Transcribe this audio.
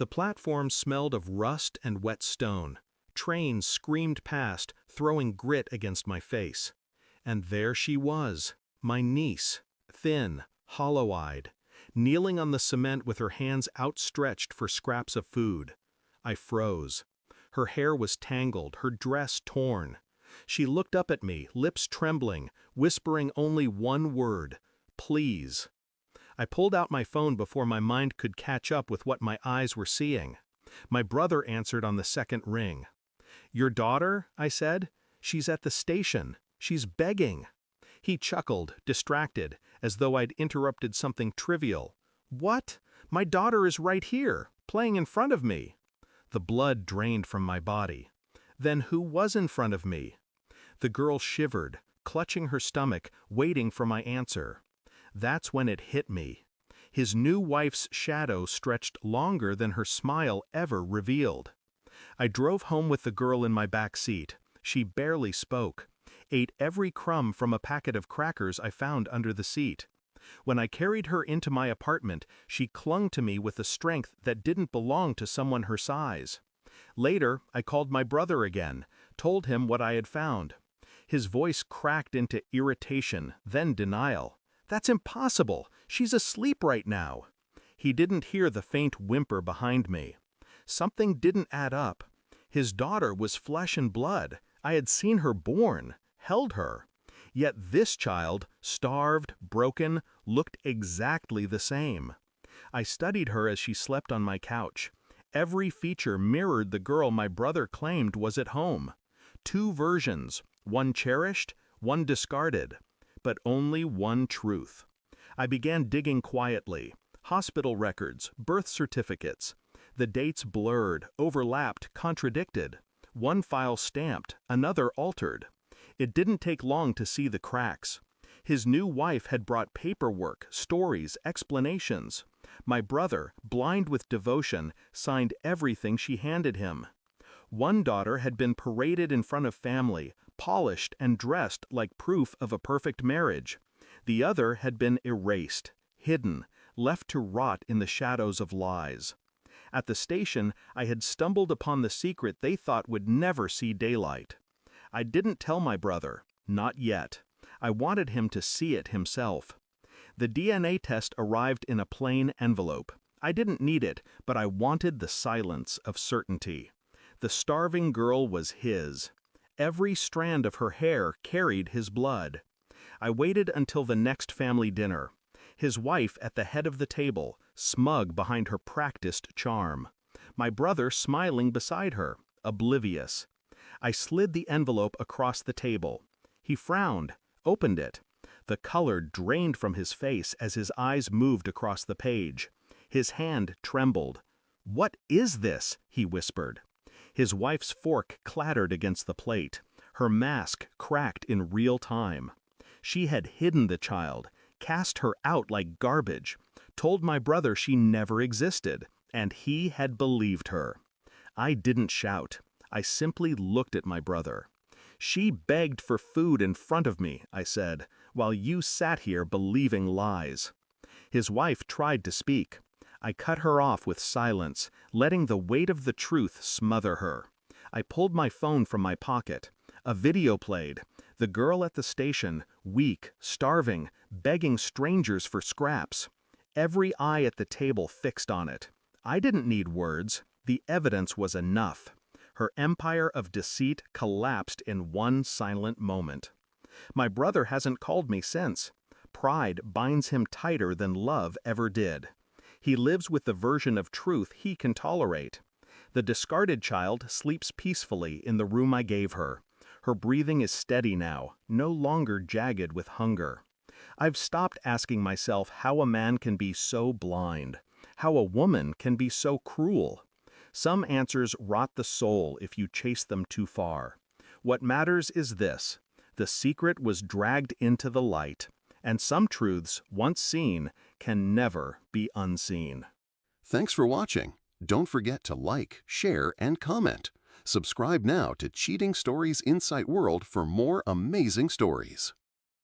The platform smelled of rust and wet stone. Trains screamed past, throwing grit against my face. And there she was, my niece, thin, hollow-eyed, kneeling on the cement with her hands outstretched for scraps of food. I froze. Her hair was tangled, her dress torn. She looked up at me, lips trembling, whispering only one word, "Please." I pulled out my phone before my mind could catch up with what my eyes were seeing. My brother answered on the second ring. "Your daughter?" I said. "She's at the station. She's begging." He chuckled, distracted, as though I'd interrupted something trivial. "What? My daughter is right here, playing in front of me." The blood drained from my body. Then who was in front of me? The girl shivered, clutching her stomach, waiting for my answer. That's when it hit me. His new wife's shadow stretched longer than her smile ever revealed. I drove home with the girl in my back seat. She barely spoke, ate every crumb from a packet of crackers I found under the seat. When I carried her into my apartment, she clung to me with a strength that didn't belong to someone her size. Later, I called my brother again, told him what I had found. His voice cracked into irritation, then denial. "That's impossible! She's asleep right now!" He didn't hear the faint whimper behind me. Something didn't add up. His daughter was flesh and blood. I had seen her born, held her. Yet this child, starved, broken, looked exactly the same. I studied her as she slept on my couch. Every feature mirrored the girl my brother claimed was at home. Two versions, one cherished, one discarded, but only one truth. I began digging quietly. Hospital records, birth certificates. The dates blurred, overlapped, contradicted. One file stamped, another altered. It didn't take long to see the cracks. His new wife had brought paperwork, stories, explanations. My brother, blind with devotion, signed everything she handed him. One daughter had been paraded in front of family, polished and dressed like proof of a perfect marriage. The other had been erased, hidden, left to rot in the shadows of lies. At the station, I had stumbled upon the secret they thought would never see daylight. I didn't tell my brother, not yet. I wanted him to see it himself. The DNA test arrived in a plain envelope. I didn't need it, but I wanted the silence of certainty. The starving girl was his. Every strand of her hair carried his blood. I waited until the next family dinner. His wife at the head of the table, smug behind her practiced charm. My brother smiling beside her, oblivious. I slid the envelope across the table. He frowned, opened it. The color drained from his face as his eyes moved across the page. His hand trembled. "What is this?" he whispered. His wife's fork clattered against the plate. Her mask cracked in real time. She had hidden the child, cast her out like garbage, told my brother she never existed, and he had believed her. I didn't shout. I simply looked at my brother. "She begged for food in front of me," I said, "while you sat here believing lies." His wife tried to speak. I cut her off with silence, letting the weight of the truth smother her. I pulled my phone from my pocket. A video played. The girl at the station, weak, starving, begging strangers for scraps. Every eye at the table fixed on it. I didn't need words. The evidence was enough. Her empire of deceit collapsed in one silent moment. My brother hasn't called me since. Pride binds him tighter than love ever did. He lives with the version of truth he can tolerate. The discarded child sleeps peacefully in the room I gave her. Her breathing is steady now, no longer jagged with hunger. I've stopped asking myself how a man can be so blind, how a woman can be so cruel. Some answers rot the soul if you chase them too far. What matters is this: the secret was dragged into the light, and some truths, once seen, can never be unseen. Thanks for watching. Don't forget to like, share, and comment. Subscribe now to Cheating Stories Insight World for more amazing stories.